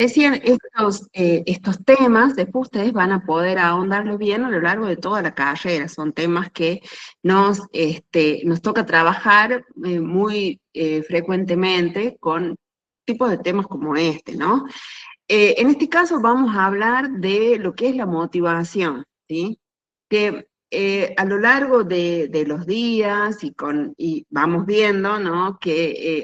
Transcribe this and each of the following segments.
Decían, estos temas, después ustedes van a poder ahondarlo bien a lo largo de toda la carrera. Son temas que nos toca trabajar muy frecuentemente con tipos de temas como este, ¿no? En este caso vamos a hablar de lo que es la motivación, ¿sí? Que a lo largo de los días y vamos viendo, ¿no?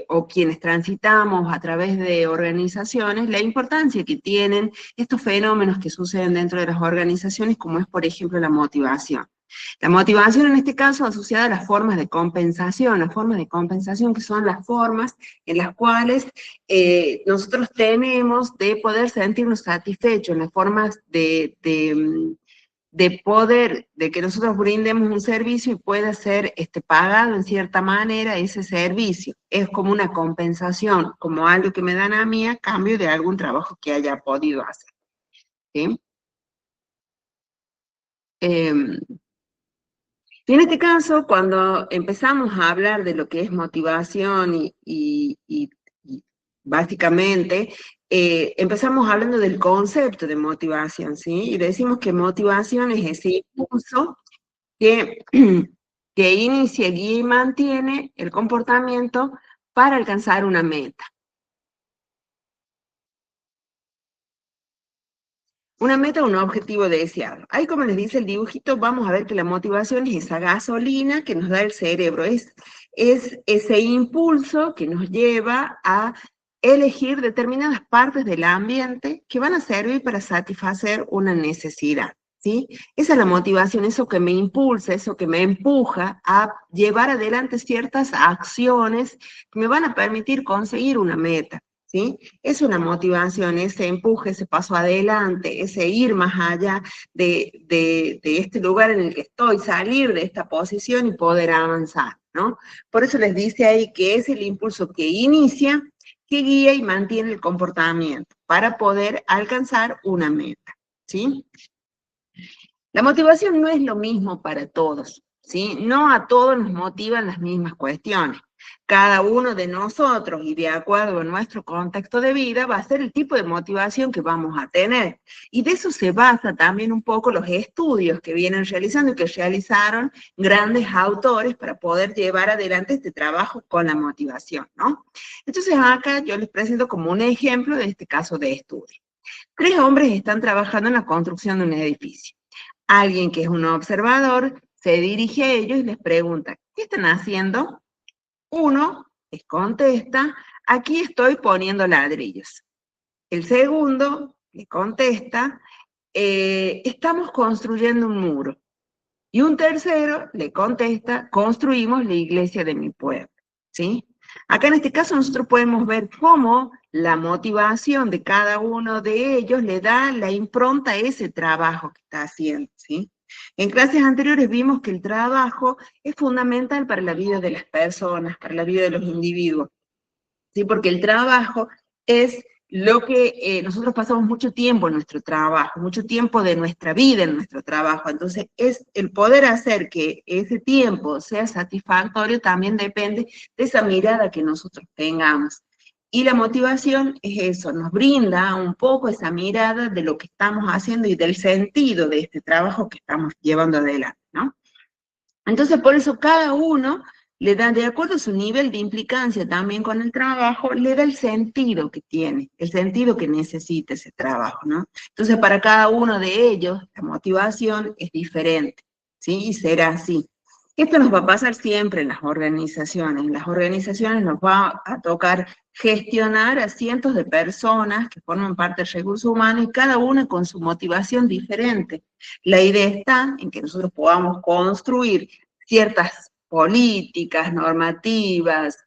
O quienes transitamos a través de organizaciones, la importancia que tienen estos fenómenos que suceden dentro de las organizaciones, como es, por ejemplo, la motivación. La motivación en este caso asociada a las formas de compensación que son las formas en las cuales nosotros tenemos de poder sentirnos satisfechos, en las formas de poder, de que nosotros brindemos un servicio y pueda ser pagado en cierta manera ese servicio. Es como una compensación, como algo que me dan a mí a cambio de algún trabajo que haya podido hacer. ¿Sí? Y en este caso, cuando empezamos a hablar de lo que es motivación y básicamente empezamos hablando del concepto de motivación, ¿sí? Y decimos que motivación es ese impulso que, que inicia, guía y mantiene el comportamiento para alcanzar una meta. Una meta o un objetivo deseado. Ahí, como les dice el dibujito, vamos a ver que la motivación es esa gasolina que nos da el cerebro, es ese impulso que nos lleva a elegir determinadas partes del ambiente que van a servir para satisfacer una necesidad, ¿sí? Esa es la motivación, eso que me impulsa, eso que me empuja a llevar adelante ciertas acciones que me van a permitir conseguir una meta. ¿Sí? Es una motivación, ese empuje, ese paso adelante, ese ir más allá de este lugar en el que estoy, salir de esta posición y poder avanzar, ¿no? Por eso les dice ahí que es el impulso que inicia, que guía y mantiene el comportamiento para poder alcanzar una meta, ¿sí? La motivación no es lo mismo para todos, ¿sí? No a todos nos motivan las mismas cuestiones. Cada uno de nosotros, y de acuerdo a nuestro contexto de vida, va a ser el tipo de motivación que vamos a tener. Y de eso se basa también un poco los estudios que vienen realizando y que realizaron grandes autores para poder llevar adelante este trabajo con la motivación, ¿no? Entonces acá yo les presento como un ejemplo de este caso de estudio. 3 hombres están trabajando en la construcción de un edificio. Alguien que es un observador se dirige a ellos y les pregunta, ¿qué están haciendo? Uno les contesta, aquí estoy poniendo ladrillos. El segundo le contesta, estamos construyendo un muro. Y un tercero le contesta, construimos la iglesia de mi pueblo. ¿Sí? Acá en este caso nosotros podemos ver cómo la motivación de cada uno de ellos le da la impronta a ese trabajo que está haciendo. ¿Sí? En clases anteriores vimos que el trabajo es fundamental para la vida de las personas, para la vida de los individuos, ¿sí? Porque el trabajo es lo que nosotros pasamos mucho tiempo en nuestro trabajo, mucho tiempo de nuestra vida en nuestro trabajo. Entonces, es el poder hacer que ese tiempo sea satisfactorio también depende de esa mirada que nosotros tengamos. Y la motivación es eso, nos brinda un poco esa mirada de lo que estamos haciendo y del sentido de este trabajo que estamos llevando adelante, ¿no? Entonces, por eso cada uno le da, de acuerdo a su nivel de implicancia también con el trabajo, le da el sentido que tiene, el sentido que necesita ese trabajo, ¿no? Entonces, para cada uno de ellos, la motivación es diferente, ¿sí? Y será así. Esto nos va a pasar siempre en las organizaciones. En las organizaciones nos va a tocar gestionar a cientos de personas que forman parte del recurso humano y cada una con su motivación diferente. La idea está en que nosotros podamos construir ciertas políticas, normativas,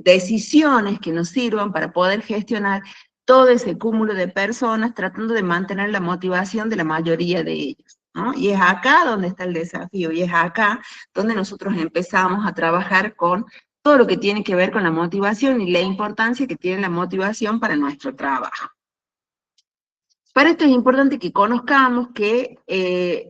decisiones que nos sirvan para poder gestionar todo ese cúmulo de personas tratando de mantener la motivación de la mayoría de ellos, ¿no? Y es acá donde está el desafío, y es acá donde nosotros empezamos a trabajar con todo lo que tiene que ver con la motivación y la importancia que tiene la motivación para nuestro trabajo. Para esto es importante que conozcamos que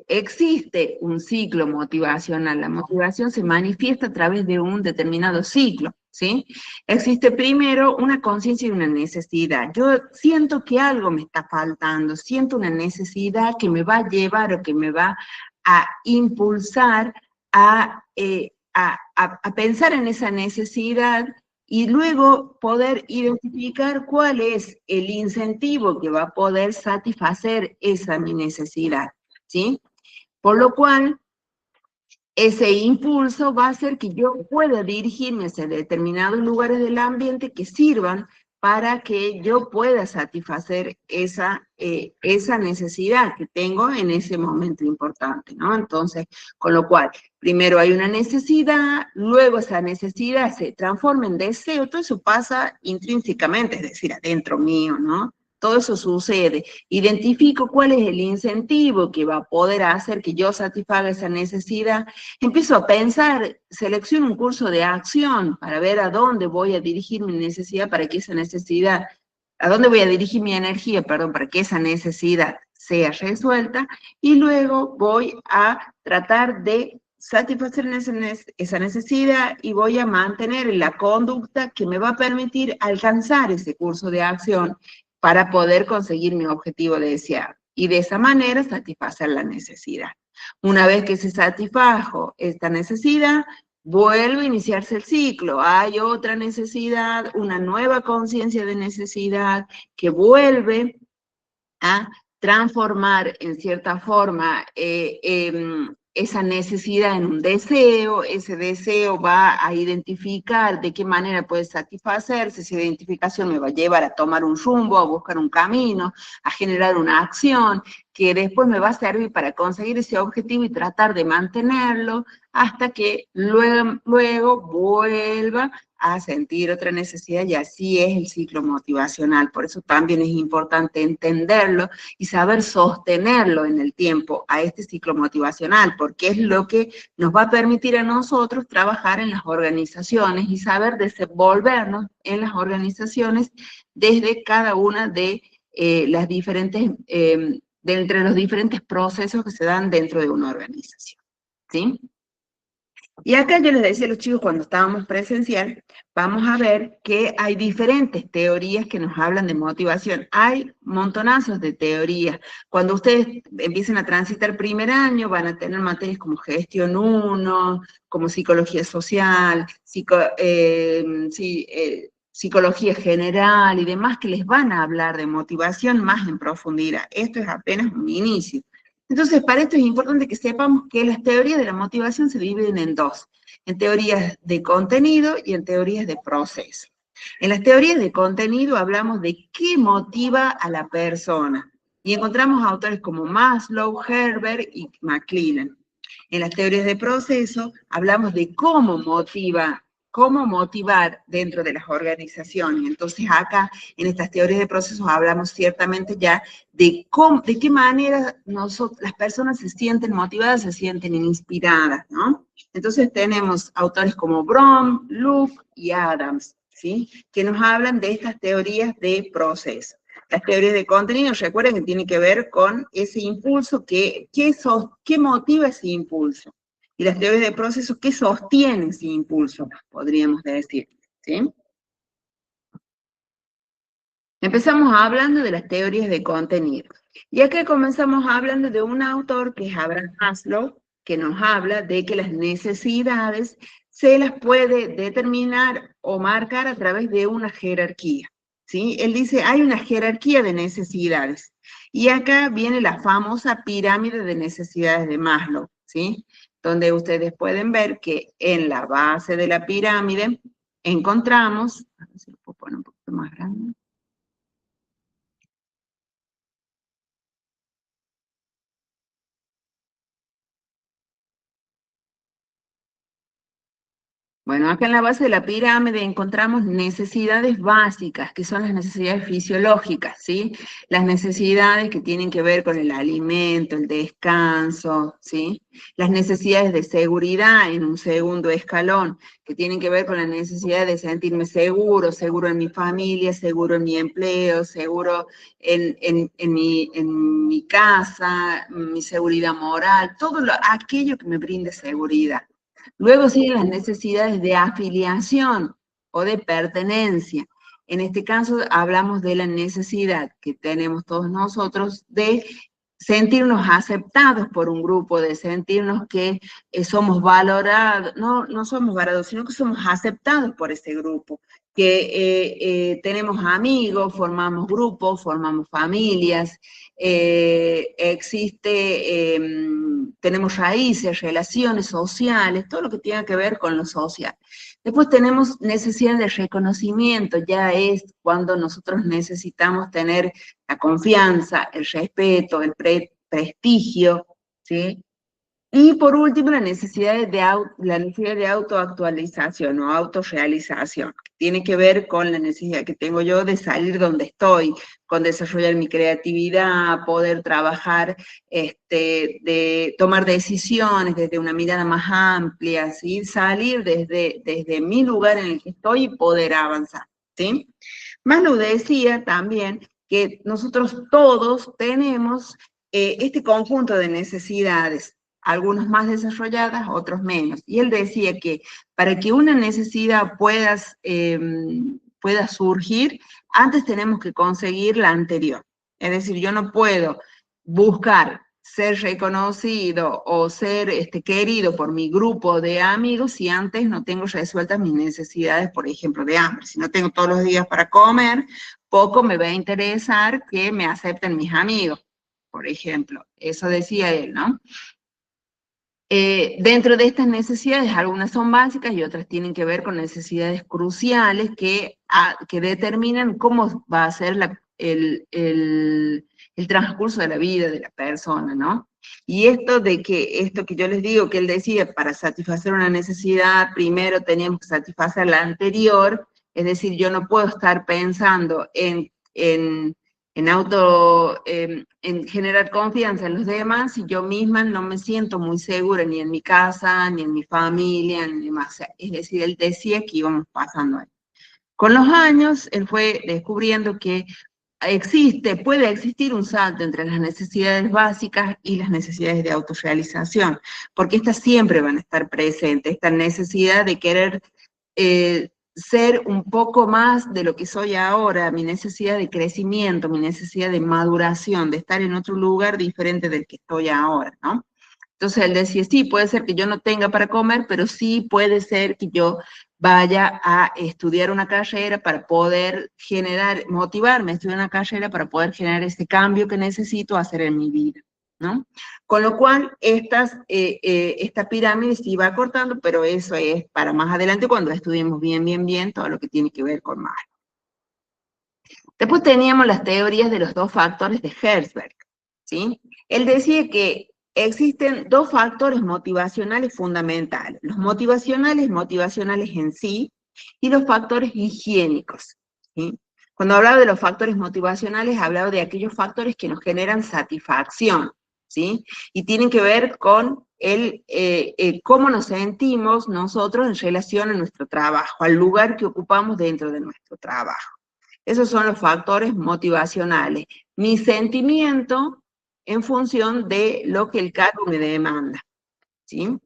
existe un ciclo motivacional. La motivación se manifiesta a través de un determinado ciclo. ¿sí? Existe primero una conciencia y una necesidad. Yo siento que algo me está faltando, siento una necesidad que me va a llevar o que me va a impulsar a pensar en esa necesidad y luego poder identificar cuál es el incentivo que va a poder satisfacer esa mi necesidad, ¿sí? Por lo cual, ese impulso va a hacer que yo pueda dirigirme hacia determinados lugares del ambiente que sirvan para que yo pueda satisfacer esa necesidad que tengo en ese momento importante, ¿no? Entonces, con lo cual, primero hay una necesidad, luego esa necesidad se transforma en deseo, todo eso pasa intrínsecamente, es decir, adentro mío, ¿no? Todo eso sucede. Identifico cuál es el incentivo que va a poder hacer que yo satisfaga esa necesidad. Empiezo a pensar, selecciono un curso de acción para ver a dónde voy a dirigir mi necesidad para que esa necesidad, a dónde voy a dirigir mi energía, perdón, para que esa necesidad sea resuelta, y luego voy a tratar de satisfacer esa necesidad y voy a mantener la conducta que me va a permitir alcanzar ese curso de acción para poder conseguir mi objetivo deseado. Y de esa manera satisfacer la necesidad. Una vez que se satisfajo esta necesidad, vuelve a iniciarse el ciclo. Hay otra necesidad, una nueva conciencia de necesidad que vuelve a transformar en cierta forma esa necesidad en un deseo. Ese deseo va a identificar de qué manera puede satisfacerse, esa identificación me va a llevar a tomar un rumbo, a buscar un camino, a generar una acción que después me va a servir para conseguir ese objetivo y tratar de mantenerlo hasta que luego vuelva a sentir otra necesidad, y así es el ciclo motivacional. Por eso también es importante entenderlo y saber sostenerlo en el tiempo a este ciclo motivacional, porque es lo que nos va a permitir a nosotros trabajar en las organizaciones y saber desenvolvernos en las organizaciones desde cada una de las diferentes, de entre los diferentes procesos que se dan dentro de una organización, ¿sí? Y acá yo les decía a los chicos cuando estábamos presencial, vamos a ver que hay diferentes teorías que nos hablan de motivación. Hay montonazos de teorías. Cuando ustedes empiecen a transitar primer año, van a tener materias como gestión 1, como psicología social, psicología general y demás, que les van a hablar de motivación más en profundidad. Esto es apenas un inicio. Entonces, para esto es importante que sepamos que las teorías de la motivación se dividen en dos, en teorías de contenido y en teorías de proceso. En las teorías de contenido hablamos de qué motiva a la persona, y encontramos autores como Maslow, Herbert y McClellan. En las teorías de proceso hablamos de cómo motivar dentro de las organizaciones. Entonces acá, en estas teorías de procesos, hablamos ciertamente ya de qué manera las personas se sienten motivadas, se sienten inspiradas, ¿no? Entonces tenemos autores como Brom, Luke y Adams, ¿sí? Que nos hablan de estas teorías de proceso. Las teorías de contenido, recuerden que tiene que ver con ese impulso, ¿qué motiva ese impulso? Y las teorías de proceso, ¿qué sostienen ese impulso? Podríamos decir, ¿sí? Empezamos hablando de las teorías de contenido. Y acá comenzamos hablando de un autor que es Abraham Maslow, que nos habla de que las necesidades se las puede determinar o marcar a través de una jerarquía, ¿sí? Él dice, hay una jerarquía de necesidades. Y acá viene la famosa pirámide de necesidades de Maslow, ¿sí? Donde ustedes pueden ver que en la base de la pirámide encontramos, a ver si lo puedo poner un poquito más grande. Bueno, acá en la base de la pirámide encontramos necesidades básicas, que son las necesidades fisiológicas, ¿sí? Las necesidades que tienen que ver con el alimento, el descanso, ¿sí? Las necesidades de seguridad en un segundo escalón, que tienen que ver con la necesidad de sentirme seguro, seguro en mi familia, seguro en mi empleo, seguro en mi casa, mi seguridad moral, todo aquello que me brinde seguridad. Luego siguen las necesidades de afiliación o de pertenencia. En este caso hablamos de la necesidad que tenemos todos nosotros de sentirnos aceptados por un grupo, de sentirnos que somos valorados, no somos valorados, sino que somos aceptados por ese grupo, que tenemos amigos, formamos grupos, formamos familias, tenemos raíces, relaciones sociales, todo lo que tenga que ver con lo social. Después tenemos necesidad de reconocimiento, ya es cuando nosotros necesitamos tener la confianza, el respeto, el prestigio, ¿sí? Y por último, la necesidad de autoactualización o autorrealización, que tiene que ver con la necesidad que tengo yo de salir donde estoy, con desarrollar mi creatividad, poder trabajar, de tomar decisiones desde una mirada más amplia, ¿sí? Salir desde mi lugar en el que estoy y poder avanzar, ¿sí? Maslow decía también que nosotros todos tenemos este conjunto de necesidades, algunos más desarrolladas, otros menos. Y él decía que para que una necesidad pueda surgir, antes tenemos que conseguir la anterior. Es decir, yo no puedo buscar ser reconocido o ser querido por mi grupo de amigos si antes no tengo resueltas mis necesidades, por ejemplo, de hambre. Si no tengo todos los días para comer, poco me va a interesar que me acepten mis amigos, por ejemplo. Eso decía él, ¿no? Dentro de estas necesidades, algunas son básicas y otras tienen que ver con necesidades cruciales que determinan cómo va a ser el transcurso de la vida de la persona, ¿no? Y esto que yo les digo, que él decía, para satisfacer una necesidad, primero teníamos que satisfacer la anterior, es decir, yo no puedo estar pensando en en generar confianza en los demás, y yo misma no me siento muy segura ni en mi casa, ni en mi familia, ni demás. Es decir, él decía que íbamos pasando ahí. Con los años, él fue descubriendo que puede existir un salto entre las necesidades básicas y las necesidades de autorrealización, porque estas siempre van a estar presentes, esta necesidad de querer ser un poco más de lo que soy ahora, mi necesidad de crecimiento, mi necesidad de maduración, de estar en otro lugar diferente del que estoy ahora, ¿no? Entonces él decía, sí, puede ser que yo no tenga para comer, pero sí puede ser que yo vaya a estudiar una carrera para poder motivarme a estudiar una carrera para poder generar ese cambio que necesito hacer en mi vida, ¿no? Con lo cual, esta pirámide sí va cortando, pero eso es para más adelante cuando estudiemos bien todo lo que tiene que ver con Maslow. Después teníamos las teorías de los dos factores de Herzberg, ¿sí? Él decía que existen dos factores motivacionales fundamentales, los motivacionales en sí, y los factores higiénicos, ¿sí? Cuando hablaba de los factores motivacionales, hablaba de aquellos factores que nos generan satisfacción, ¿sí? Y tienen que ver con cómo nos sentimos nosotros en relación a nuestro trabajo, al lugar que ocupamos dentro de nuestro trabajo. Esos son los factores motivacionales. Mi sentimiento en función de lo que el cargo me demanda, ¿sí?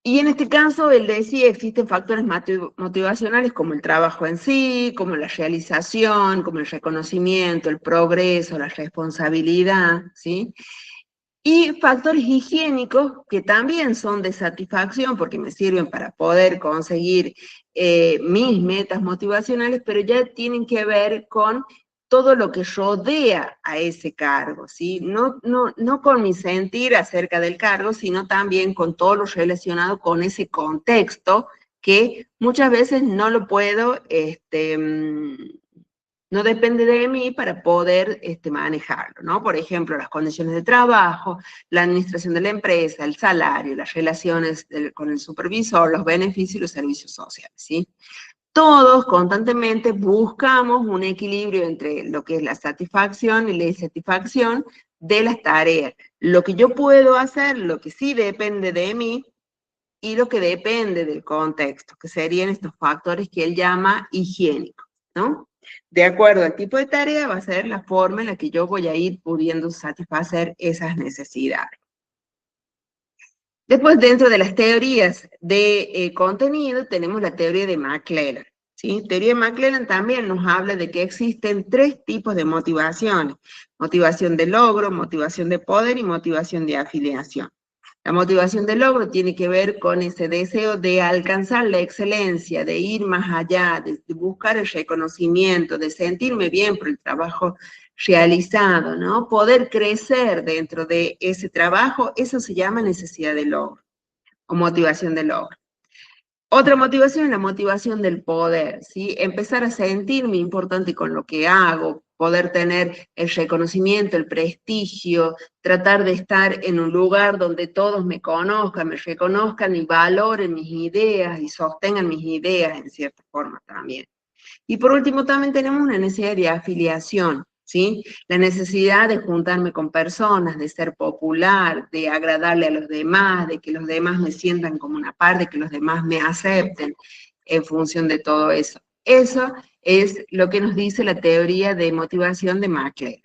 Y en este caso, él decía, existen factores motivacionales como el trabajo en sí, como la realización, como el reconocimiento, el progreso, la responsabilidad, ¿sí? Y factores higiénicos que también son de satisfacción porque me sirven para poder conseguir mis metas motivacionales, pero ya tienen que ver con todo lo que rodea a ese cargo, ¿sí? No con mi sentir acerca del cargo, sino también con todo lo relacionado con ese contexto que muchas veces no lo puedo, no depende de mí para poder manejarlo, ¿no? Por ejemplo, las condiciones de trabajo, la administración de la empresa, el salario, las relaciones con el supervisor, los beneficios y los servicios sociales, ¿sí? Todos constantemente buscamos un equilibrio entre lo que es la satisfacción y la insatisfacción de las tareas. Lo que yo puedo hacer, lo que sí depende de mí, y lo que depende del contexto, que serían estos factores que él llama higiénicos, ¿no? De acuerdo al tipo de tarea va a ser la forma en la que yo voy a ir pudiendo satisfacer esas necesidades. Después, dentro de las teorías de contenido, tenemos la teoría de McClellan. ¿Sí? Teoría de McClellan también nos habla de que existen 3 tipos de motivaciones: motivación de logro, motivación de poder y motivación de afiliación. La motivación de logro tiene que ver con ese deseo de alcanzar la excelencia, de ir más allá, de buscar el reconocimiento, de sentirme bien por el trabajo realizado, ¿no? Poder crecer dentro de ese trabajo, eso se llama necesidad de logro o motivación de logro. Otra motivación es la motivación del poder, ¿sí? Empezar a sentirme importante con lo que hago, poder tener el reconocimiento, el prestigio, tratar de estar en un lugar donde todos me conozcan, me reconozcan y valoren mis ideas y sostengan mis ideas en cierta forma también. Y por último también tenemos una necesidad de afiliación, ¿sí? La necesidad de juntarme con personas, de ser popular, de agradarle a los demás, de que los demás me sientan como una parte, de que los demás me acepten en función de todo eso. Eso es lo que nos dice la teoría de motivación de McClellan.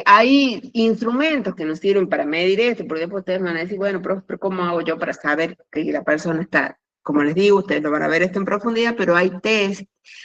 Hay instrumentos que nos sirven para medir esto, porque después ustedes me van a decir, bueno, pero ¿cómo hago yo para saber que la persona está? Como les digo, ustedes lo van a ver esto en profundidad, pero hay test,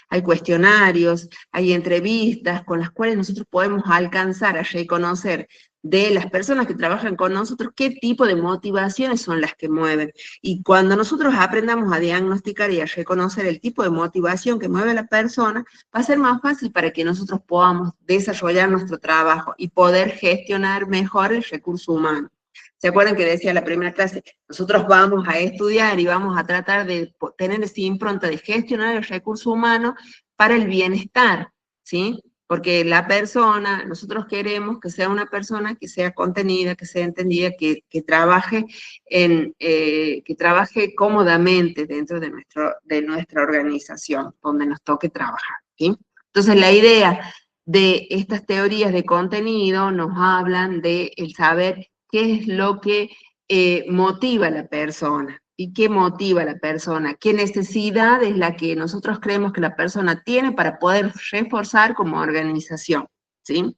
hay cuestionarios, hay entrevistas con las cuales nosotros podemos alcanzar a reconocer de las personas que trabajan con nosotros qué tipo de motivaciones son las que mueven. Y cuando nosotros aprendamos a diagnosticar y a reconocer el tipo de motivación que mueve a la persona, va a ser más fácil para que nosotros podamos desarrollar nuestro trabajo y poder gestionar mejor el recurso humano. ¿Se acuerdan que decía la primera clase? Nosotros vamos a estudiar y vamos a tratar de tener esa impronta de gestionar el recurso humano para el bienestar, ¿sí? Porque la persona, nosotros queremos que sea una persona que sea contenida, que sea entendida, que trabaje cómodamente dentro de nuestra organización, donde nos toque trabajar, ¿sí? Entonces la idea de estas teorías de contenido nos hablan de el saber qué es lo que motiva a la persona. ¿Y qué motiva a la persona? ¿Qué necesidad es la que nosotros creemos que la persona tiene para poder reforzar como organización? ¿Sí?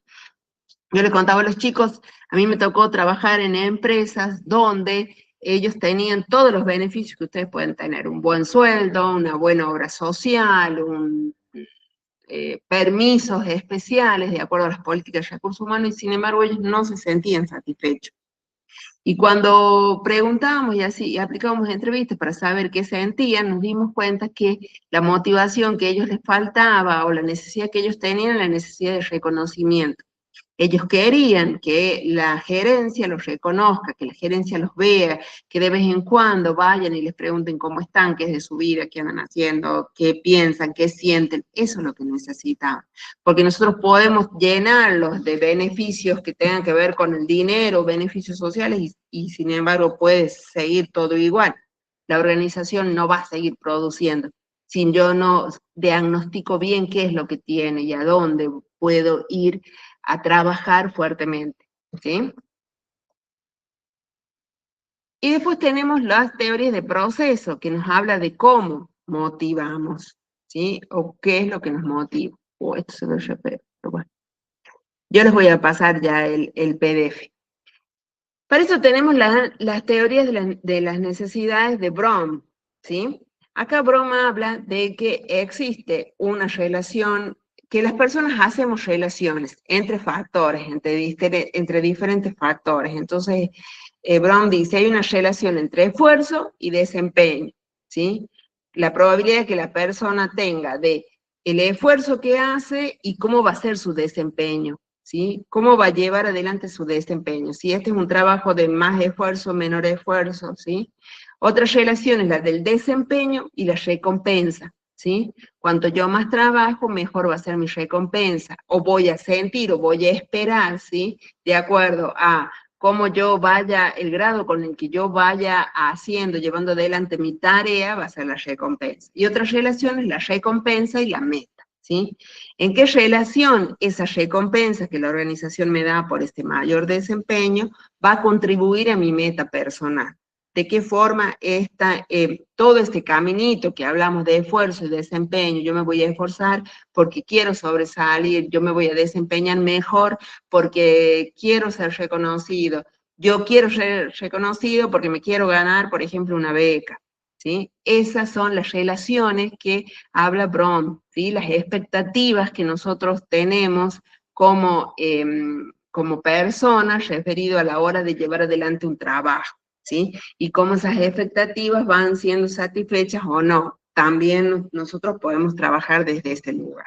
Yo les contaba a los chicos, a mí me tocó trabajar en empresas donde ellos tenían todos los beneficios que ustedes pueden tener: un buen sueldo, una buena obra social, permisos especiales de acuerdo a las políticas de recursos humanos, y sin embargo ellos no se sentían satisfechos. Y cuando preguntábamos y así aplicábamos entrevistas para saber qué sentían, nos dimos cuenta que la motivación que a ellos les faltaba o la necesidad que ellos tenían era la necesidad de reconocimiento. Ellos querían que la gerencia los reconozca, que la gerencia los vea, que de vez en cuando vayan y les pregunten cómo están, qué es de su vida, qué andan haciendo, qué piensan, qué sienten. Eso es lo que necesitan. Porque nosotros podemos llenarlos de beneficios que tengan que ver con el dinero, beneficios sociales, y sin embargo puede seguir todo igual. La organización no va a seguir produciendo si yo no diagnostico bien qué es lo que tiene y a dónde puedo ir a trabajar fuertemente, ¿sí? Y después tenemos las teorías de proceso, que nos habla de cómo motivamos, ¿sí? O qué es lo que nos motiva. Esto se ve re feo, pero bueno. Yo les voy a pasar ya el PDF. Para eso tenemos las teorías de las necesidades de Bloom, ¿sí? Acá Bloom habla de que existe una relación, que las personas hacemos relaciones entre factores, entre diferentes factores. Entonces, Bloom dice, hay una relación entre esfuerzo y desempeño, ¿sí? La probabilidad que la persona tenga de el esfuerzo que hace y cómo va a ser su desempeño, ¿sí? ¿Cómo va a llevar adelante su desempeño? Si este es un trabajo de más esfuerzo, menor esfuerzo, ¿sí? Otra relación es la del desempeño y la recompensa, ¿sí? Cuanto yo más trabajo, mejor va a ser mi recompensa, o voy a sentir, o voy a esperar, ¿sí? De acuerdo a cómo yo vaya, el grado con el que yo vaya haciendo, llevando adelante mi tarea, va a ser la recompensa. Y otra relación es la recompensa y la meta, ¿sí? ¿En qué relación esa recompensa que la organización me da por este mayor desempeño va a contribuir a mi meta personal? ¿De qué forma todo este caminito que hablamos de esfuerzo y desempeño, yo me voy a esforzar porque quiero sobresalir, yo me voy a desempeñar mejor porque quiero ser reconocido, yo quiero ser reconocido porque me quiero ganar, por ejemplo, una beca, ¿sí? Esas son las relaciones que habla Brom, ¿sí? Las expectativas que nosotros tenemos como, como personas referido a la hora de llevar adelante un trabajo, ¿sí? Y cómo esas expectativas van siendo satisfechas o no. También nosotros podemos trabajar desde este lugar.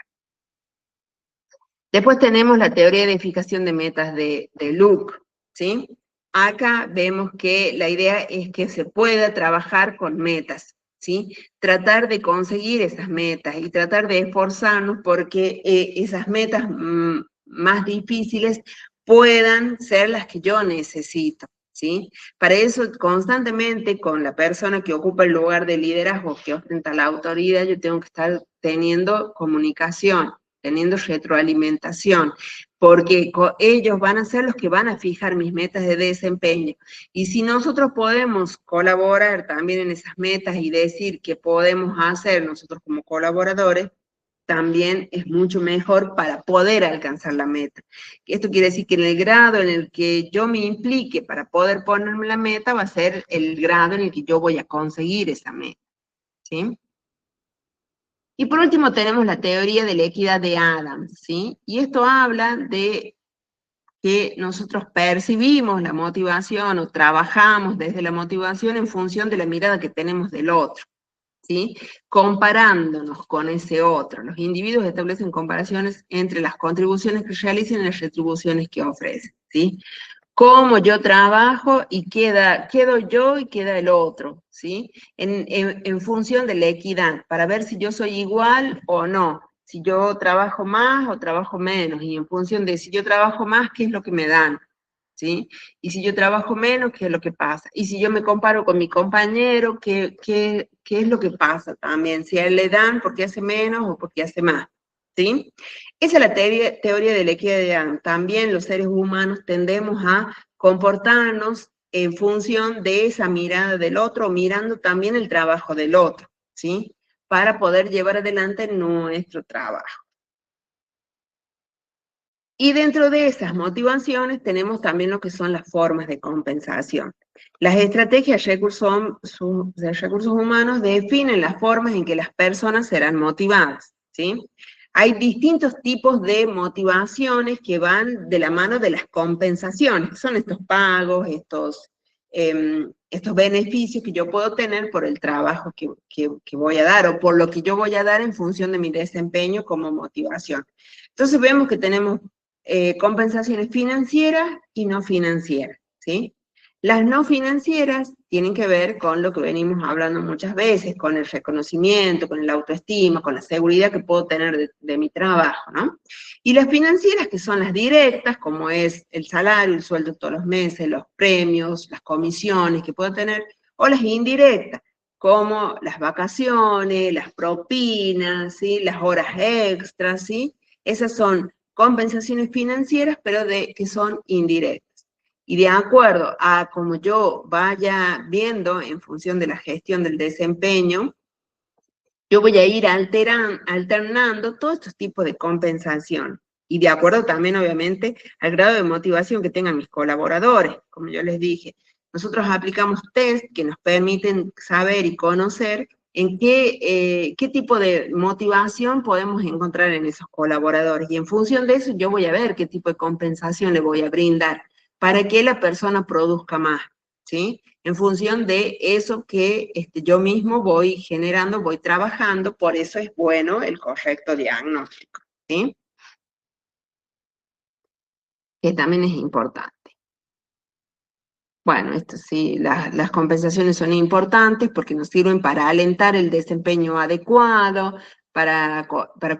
Después tenemos la teoría de fijación de metas de Luke, ¿sí? Acá vemos que la idea es que se pueda trabajar con metas, ¿sí? Tratar de conseguir esas metas y tratar de esforzarnos porque esas metas más difíciles puedan ser las que yo necesito, ¿sí? Para eso, constantemente con la persona que ocupa el lugar de liderazgo, que ostenta la autoridad, yo tengo que estar teniendo comunicación, teniendo retroalimentación, porque ellos van a ser los que van a fijar mis metas de desempeño. Y si nosotros podemos colaborar también en esas metas y decir qué podemos hacer nosotros como colaboradores, también es mucho mejor para poder alcanzar la meta. Esto quiere decir que en el grado en el que yo me implique para poder ponerme la meta va a ser el grado en el que yo voy a conseguir esa meta, ¿sí? Y por último tenemos la teoría de la equidad de Adams, ¿sí? Y esto habla de que nosotros percibimos la motivación o trabajamos desde la motivación en función de la mirada que tenemos del otro, ¿sí? Comparándonos con ese otro. Los individuos establecen comparaciones entre las contribuciones que realizan y las retribuciones que ofrecen, ¿sí? Cómo yo trabajo y quedo yo y queda el otro, ¿sí? En función de la equidad, para ver si yo soy igual o no, si yo trabajo más o trabajo menos, y en función de si yo trabajo más, qué es lo que me dan, ¿sí? Y si yo trabajo menos, qué es lo que pasa. Y si yo me comparo con mi compañero, qué es lo que pasa también, si a él le dan porque hace menos o porque hace más, ¿sí? Esa es la teoría de la equidad. También los seres humanos tendemos a comportarnos en función de esa mirada del otro, mirando también el trabajo del otro, ¿sí? Para poder llevar adelante nuestro trabajo. Y dentro de esas motivaciones tenemos también lo que son las formas de compensación. Las estrategias de recursos humanos definen las formas en que las personas serán motivadas, ¿sí? Hay distintos tipos de motivaciones que van de la mano de las compensaciones, son estos pagos, estos beneficios que yo puedo tener por el trabajo que voy a dar o por lo que yo voy a dar en función de mi desempeño como motivación. Entonces vemos que tenemos compensaciones financieras y no financieras, ¿sí? Las no financieras tienen que ver con lo que venimos hablando muchas veces, con el reconocimiento, con la autoestima, con la seguridad que puedo tener de mi trabajo, ¿no? Y las financieras, que son las directas, como es el salario, el sueldo todos los meses, los premios, las comisiones que puedo tener, o las indirectas, como las vacaciones, las propinas, ¿sí? Las horas extras, ¿sí? Esas son compensaciones financieras, pero que son indirectas. Y de acuerdo a como yo vaya viendo en función de la gestión del desempeño, yo voy a ir alternando todos estos tipos de compensación. Y de acuerdo también, obviamente, al grado de motivación que tengan mis colaboradores. Como yo les dije, nosotros aplicamos test que nos permiten saber y conocer en qué tipo de motivación podemos encontrar en esos colaboradores. Y en función de eso, yo voy a ver qué tipo de compensación le voy a brindar para que la persona produzca más, ¿sí? En función de eso que yo mismo voy generando, voy trabajando, por eso es bueno el correcto diagnóstico, ¿sí? Que también es importante. Bueno, esto sí, las compensaciones son importantes porque nos sirven para alentar el desempeño adecuado, para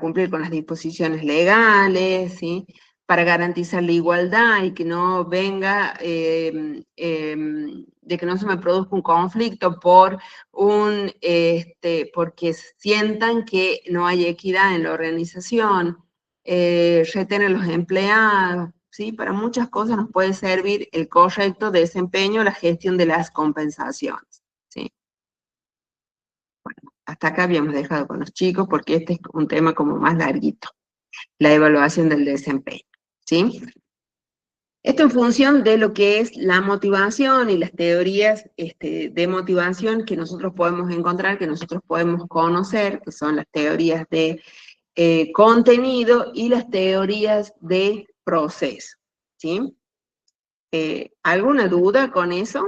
cumplir con las disposiciones legales, ¿sí? Para garantizar la igualdad y que no venga, de que no se me produzca un conflicto porque sientan que no hay equidad en la organización, retener a los empleados, ¿sí? Para muchas cosas nos puede servir el correcto desempeño, la gestión de las compensaciones, ¿sí? Bueno, hasta acá habíamos dejado con los chicos porque este es un tema como más larguito, la evaluación del desempeño, ¿sí? Esto en función de lo que es la motivación y las teorías de motivación que nosotros podemos encontrar, que nosotros podemos conocer, que son las teorías de contenido y las teorías de proceso, ¿sí? ¿Alguna duda con eso?